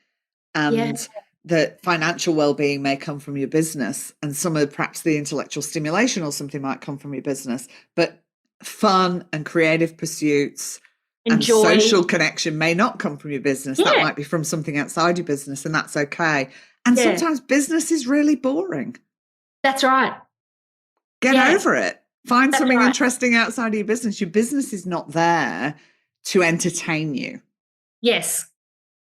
and that financial well-being may come from your business and some of perhaps the intellectual stimulation or something might come from your business, but fun and creative pursuits and social connection may not come from your business. That might be from something outside your business, and that's okay. And sometimes business is really boring. That's right. Get over it. Find That's something right. interesting outside of your business. Your business is not there to entertain you. Yes,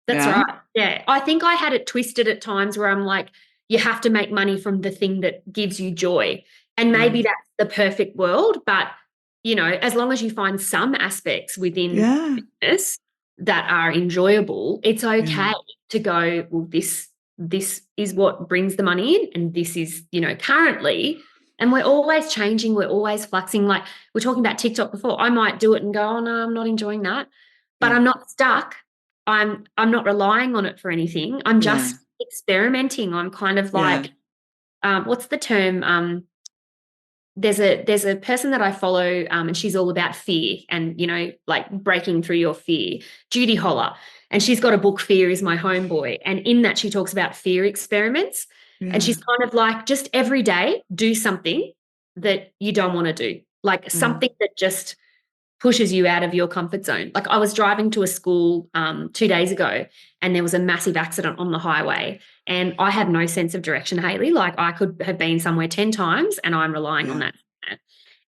that's Yeah. right. Yeah. I think I had it twisted at times where I'm like, you have to make money from the thing that gives you joy. And maybe Yeah. that's the perfect world, but as long as you find some aspects within Yeah. business that are enjoyable, it's Yeah. okay to go, well, this is what brings the money in, and this is, currently. And we're always changing, we're always fluxing. Like we're talking about TikTok before. I might do it and go, oh no, I'm not enjoying that. But Yeah. I'm not stuck. I'm not relying on it for anything. I'm Yeah. just experimenting. I'm kind of Yeah. like, what's the term? There's a person that I follow, and she's all about fear and like breaking through your fear. Judy Holler, and she's got a book, Fear is My Homeboy, and in that she talks about fear experiments, and Yeah. she's kind of like, just every day do something that you don't want to do, like Yeah. something that just pushes you out of your comfort zone. Like I was driving to a school 2 days ago, and there was a massive accident on the highway, and I have no sense of direction, Hayley. Like I could have been somewhere 10 times, and I'm relying on Yeah. that.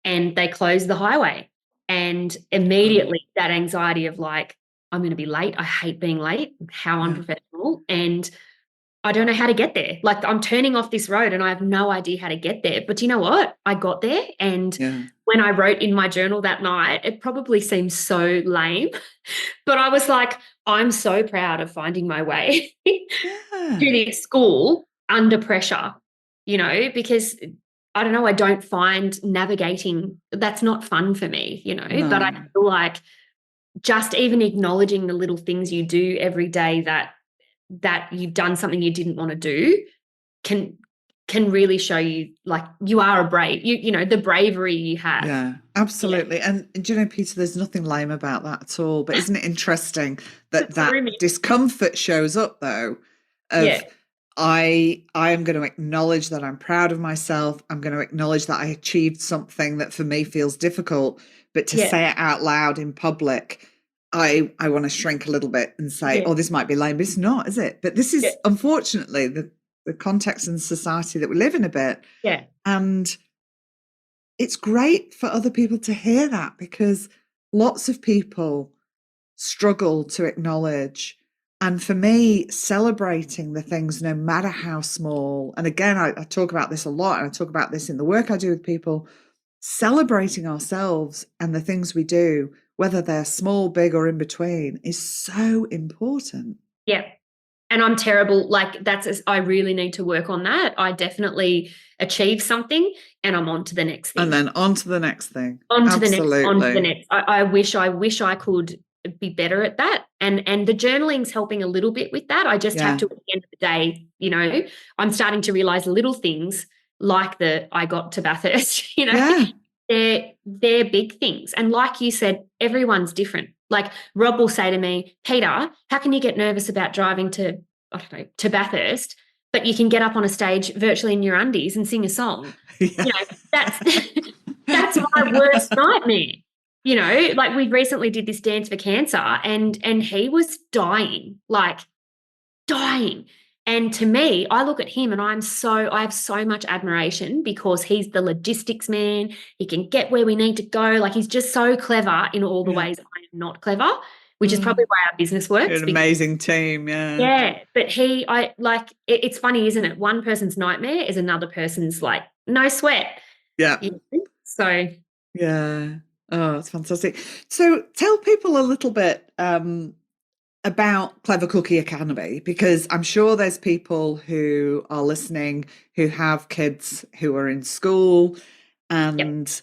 And they closed the highway, and Oh, immediately that anxiety of like, I'm going to be late. I hate being late. How yeah. unprofessional. And I don't know how to get there. Like I'm turning off this road and I have no idea how to get there. But you know what? I got there. And Yeah. when I wrote in my journal that night, it probably seems so lame, but I was like, I'm so proud of finding my way to Yeah. the school under pressure, because I don't know, I don't find navigating, that's not fun for me, but I No. feel like just even acknowledging the little things you do every day that you've done something you didn't want to do can really show you like you are a brave, the bravery you have. Yeah, Yeah. absolutely. And do you know, Peter, there's nothing lame about that at all. But isn't it interesting that It's that grooming. discomfort shows up though, Yeah. of I am going to acknowledge that I'm proud of myself. I'm going to acknowledge that I achieved something that for me feels difficult, but to Yeah. say it out loud in public, I want to shrink a little bit and say, Yeah. oh, this might be lame, but it's not, is it? But this Yeah. is unfortunately the context and society that we live in a bit. Yeah. And it's great for other people to hear that, because lots of people struggle to acknowledge. And for me, celebrating the things, no matter how small, and again, I talk about this a lot, and I talk about this in the work I do with people, celebrating ourselves and the things we do, whether they're small, big, or in between, is so important. Yeah. And I'm terrible. Like I really need to work on that. I definitely achieve something and I'm on to the next And thing. then on to the next thing. On to the next, on to the Absolutely. next. I wish I could be better at that. And the journaling's helping a little bit with that. I just have Yeah. to, at the end of the day, I'm starting to realize little things like I got to Bathurst, Yeah. they're big things. And like you said, everyone's different. Like Rob will say to me, Peter, how can you get nervous about driving to, I don't know, to Bathurst, but you can get up on a stage virtually in your undies and sing a song? Yeah. That's that's my worst nightmare. Like we recently did this dance for cancer, and he was dying, like dying. And to me, I look at him and I have so much admiration because he's the logistics man. He can get where we need to go. Like he's just so clever in all the Yeah. ways I am not clever, which is Mm. probably why our business You're works. an Because amazing team. Yeah. yeah, but I like it's funny, isn't it? One person's nightmare is another person's like no sweat. Yeah. So Yeah. Oh, that's fantastic. So tell people a little bit about Clever Cookie Academy, because I'm sure there's people who are listening who have kids who are in school, yep. and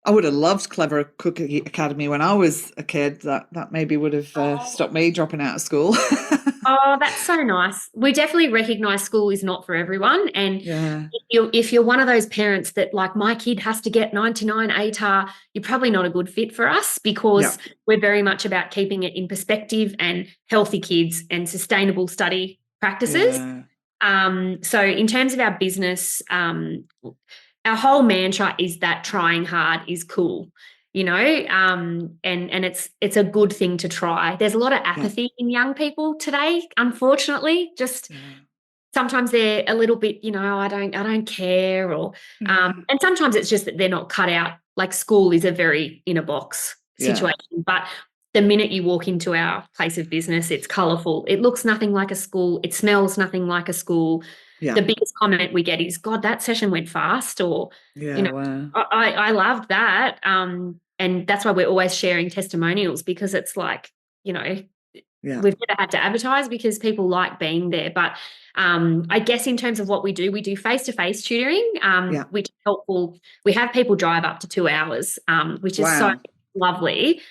I would have loved Clever Cookie Academy when I was a kid. That maybe would have stopped me dropping out of school. Oh, that's so nice. We definitely recognise school is not for everyone. And Yeah. if you're one of those parents that like my kid has to get 99 ATAR, you're probably not a good fit for us Yeah. because we're very much about keeping it in perspective and healthy kids and sustainable study practices. Yeah. So in terms of our business, our whole mantra is that trying hard is cool, and it's a good thing to try. There's a lot of Yeah. apathy in young people today, unfortunately. Just Yeah. sometimes they're a little bit, I don't care, or and sometimes it's just that they're not cut out. Like, school is a very in a box situation, but the minute you walk into our place of business, it's colourful. It looks nothing like a school. It smells nothing like a school. Yeah. The biggest comment we get is, God, that session went fast, or, Wow. I loved that. And that's why we're always sharing testimonials, because it's like, we've never had to advertise because people like being there. But I guess in terms of what we do face-to-face tutoring, which is helpful. We have people drive up to 2 hours, which is so lovely.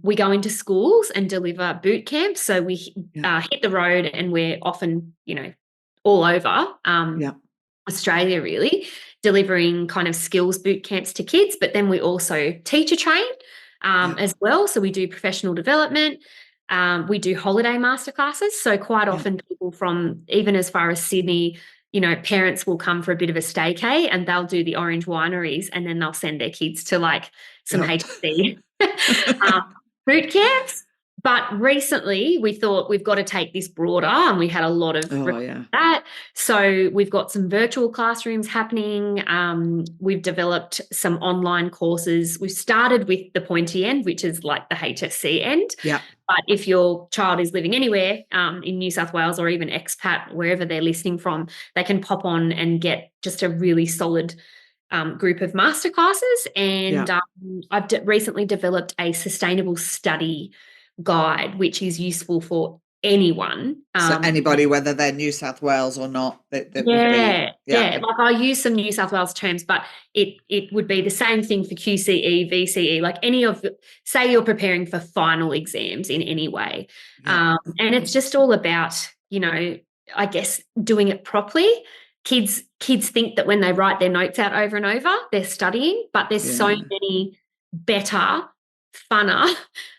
We go into schools and deliver boot camps. So we hit the road, and we're often, all over Australia, really, delivering kind of skills boot camps to kids. But then we also teacher train as well. So we do professional development. We do holiday masterclasses. So quite often people from even as far as Sydney, parents will come for a bit of a staycay, and they'll do the orange wineries, and then they'll send their kids to like some HSC boot camps. But recently we thought we've got to take this broader, and we had a lot of that. So we've got some virtual classrooms happening. We've developed some online courses. We've started with the pointy end, which is like the HSC end. Yeah. But if your child is living anywhere in New South Wales, or even expat, wherever they're listening from, they can pop on and get just a really solid group of masterclasses. And I've recently developed a sustainable study guide, which is useful for anyone. So anybody, whether they're New South Wales or not, that would be. Like, I use some New South Wales terms, but it would be the same thing for QCE, VCE, like any of say you're preparing for final exams in any way. And it's just all about, I guess, doing it properly. Kids think that when they write their notes out over and over, they're studying, but there's so many better, funner,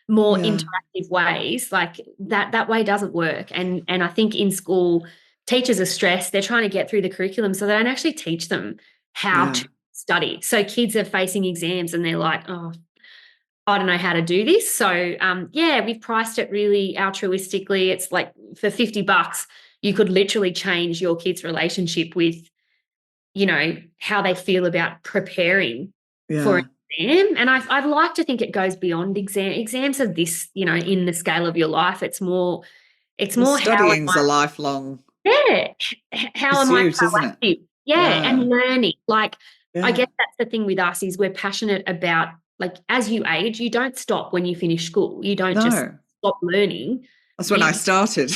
more interactive ways. Like that way doesn't work. And I think in school, teachers are stressed. They're trying to get through the curriculum, so they don't actually teach them how to study. So kids are facing exams and they're like, oh, I don't know how to do this. So we've priced it really altruistically. It's like for $50, you could literally change your kid's relationship with, how they feel about preparing for an exam. And I'd like to think it goes beyond exams of this, in the scale of your life. It's more studying's a lifelong how am I proactive? And learning. Like, I guess that's the thing with us, is we're passionate about, like, as you age, you don't stop when you finish school. You don't just stop learning. That's when I started.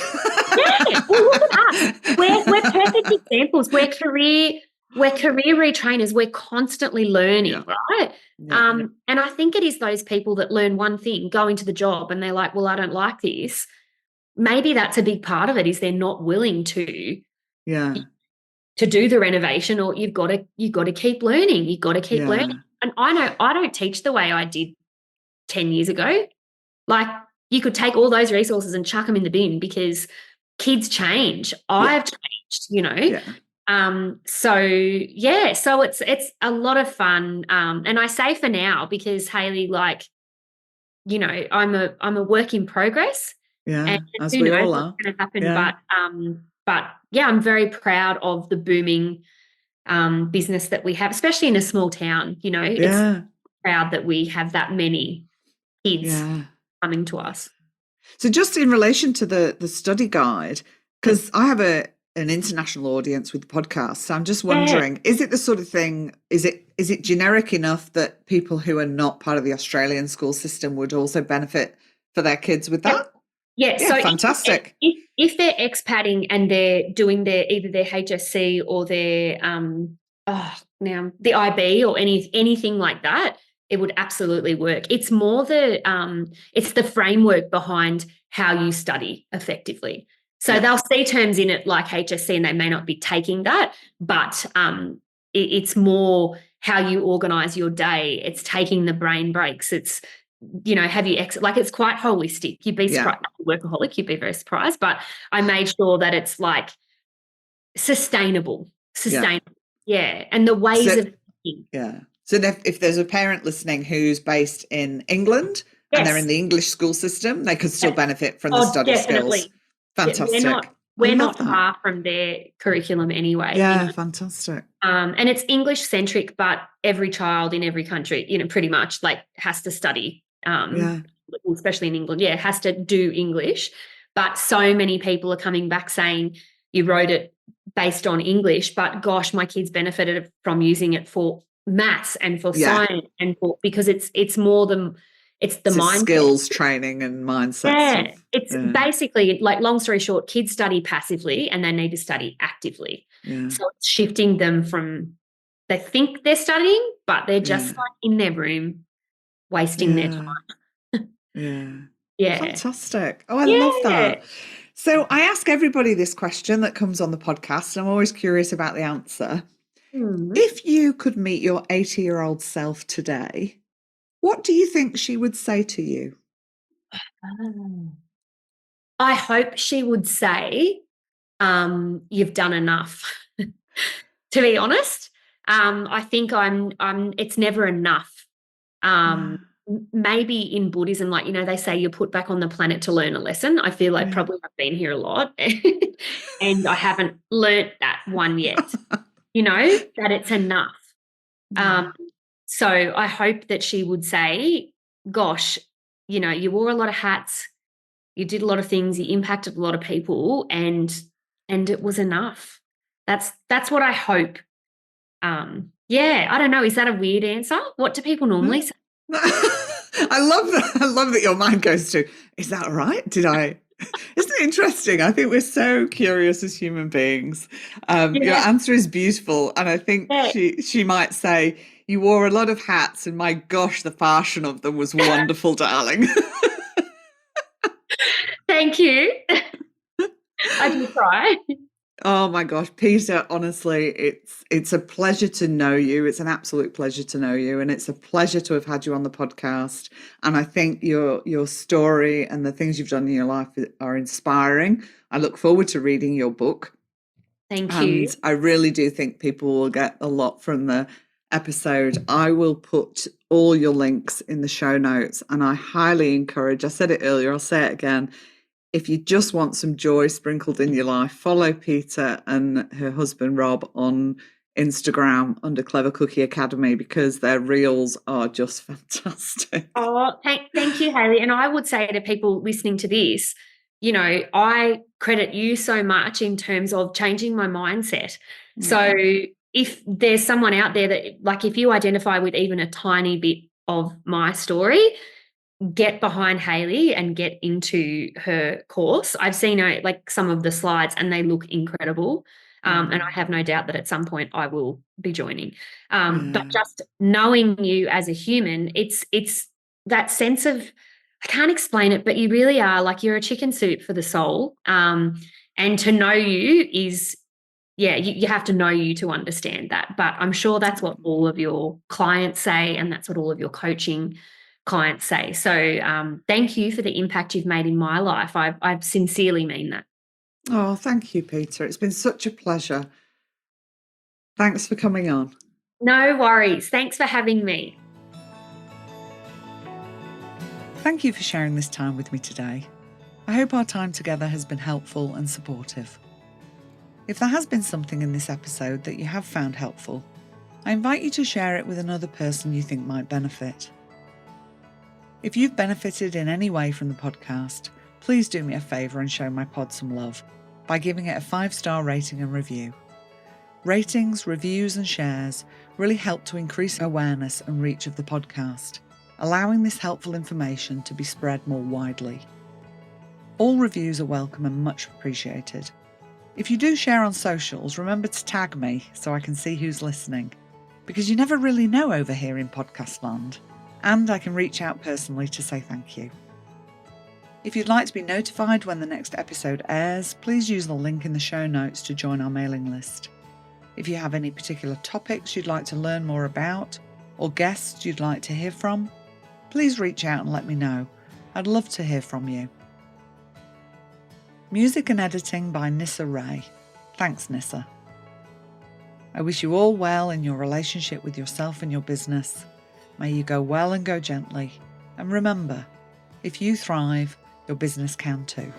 Well, look at us. We're perfect examples. We're career retrainers. We're constantly learning, right? And I think it is those people that learn one thing, go into the job, and they're like, well, I don't like this. Maybe that's a big part of it, is they're not willing to do the renovation, or you've got to keep learning. You've got to keep learning. And I know I don't teach the way I did 10 years ago. Like, you could take all those resources and chuck them in the bin, because kids change. I've changed, So it's a lot of fun. And I say for now, because Hayley, like, I'm a work in progress. Yeah, and as who we knows all what's going to happen. But I'm very proud of the booming business that we have, especially in a small town. It's proud that we have that many kids coming to us. So just in relation to the study guide, because I have an international audience with the podcast, so I'm just wondering, is it the sort of thing, is it generic enough that people who are not part of the Australian school system would also benefit for their kids with that? So fantastic. If they're expatting and they're doing either their HSC or their the IB or anything like that, it would absolutely work. It's more it's the framework behind how you study effectively. So they'll see terms in it like HSC, and they may not be taking that, but it's more how you organise your day. It's taking the brain breaks. It's have you it's quite holistic. You'd be surprised. Workaholic, you'd be very surprised. But I made sure that it's like sustainable. And the ways of thinking. So if there's a parent listening who's based in England and they're in the English school system, they could still benefit from the study skills. Fantastic. we're love not that. far from their curriculum anyway. Yeah, fantastic. And it's English centric, but every child in every country, pretty much like has to study, Yeah, especially in England, has to do English. But so many people are coming back saying you wrote it based on English, but gosh, my kids benefited from using it for maths and for yeah. science because it's more than it's the It's a mindset. skills training and mindset Yeah, stuff. it's Yeah, basically, like, long story short, kids study passively and they need to study actively. yeah, So it's shifting them from they think they're studying, but they're just yeah, like in their room wasting their yeah, time. yeah. Yeah. Fantastic. Oh, I love Yeah. that. So I ask everybody this question that comes on the podcast, and I'm always curious about the answer. Mhm. If you could meet your 80-year-old self today, what do you think she would say to you? Oh. I hope she would say, you've done enough. To be honest, I think it's never enough. Yeah, Maybe in Buddhism, like, they say you're put back on the planet to learn a lesson. I feel like yeah. probably I've been here a lot and I haven't learnt that one yet, that it's enough. Yeah, Um, so I hope that she would say, gosh, you wore a lot of hats, you did a lot of things, you impacted a lot of people, and it was enough. That's what I hope. Yeah, I don't know. Is that a weird answer? What do people normally say? I love that. I love that your mind goes to, is that right? Did I? Isn't it interesting? I think we're so curious as human beings. Your Yeah, answer is beautiful. And I think yeah. she might say, you wore a lot of hats, and my gosh, the fashion of them was wonderful, darling. Thank you. I do try. Oh my gosh, Peter, honestly, it's a pleasure to know you. It's an absolute pleasure to know you, and it's a pleasure to have had you on the podcast. And I think your story and the things you've done in your life are inspiring. I look forward to reading your book, Thank you. and I really do think people will get a lot from the episode. I will put all your links in the show notes, and I highly encourage, I said it earlier, I'll say it again, if you just want some joy sprinkled in your life, follow Peter and her husband Rob on Instagram under Clever Cookie Academy, because their reels are just fantastic. Oh, thank you, Hayley. And I would say to people listening to this, I credit you so much in terms of changing my mindset. So if there's someone out there that, like, if you identify with even a tiny bit of my story, get behind Hayley and get into her course. I've seen her, like, some of the slides, and they look incredible. And I have no doubt that at some point I will be joining. But just knowing you as a human, it's that sense of, I can't explain it, but you really are, like, you're a chicken soup for the soul. And to know you is, you have to know you to understand that. But I'm sure that's what all of your clients say, and that's what all of your coaching clients say. So thank you for the impact you've made in my life. I sincerely mean that. Oh, thank you, Peter. It's been such a pleasure. Thanks for coming on. No worries. Thanks for having me. Thank you for sharing this time with me today. I hope our time together has been helpful and supportive. If there has been something in this episode that you have found helpful, I invite you to share it with another person you think might benefit. If you've benefited in any way from the podcast, please do me a favour and show my pod some love by giving it a 5-star rating and review. Ratings, reviews and shares really help to increase awareness and reach of the podcast, allowing this helpful information to be spread more widely. All reviews are welcome and much appreciated. If you do share on socials, remember to tag me so I can see who's listening, because you never really know over here in podcast land, and I can reach out personally to say thank you. If you'd like to be notified when the next episode airs, please use the link in the show notes to join our mailing list. If you have any particular topics you'd like to learn more about, or guests you'd like to hear from, please reach out and let me know. I'd love to hear from you. Music and editing by Nissa Ray. Thanks, Nissa. I wish you all well in your relationship with yourself and your business. May you go well and go gently. And remember, if you thrive, your business can too.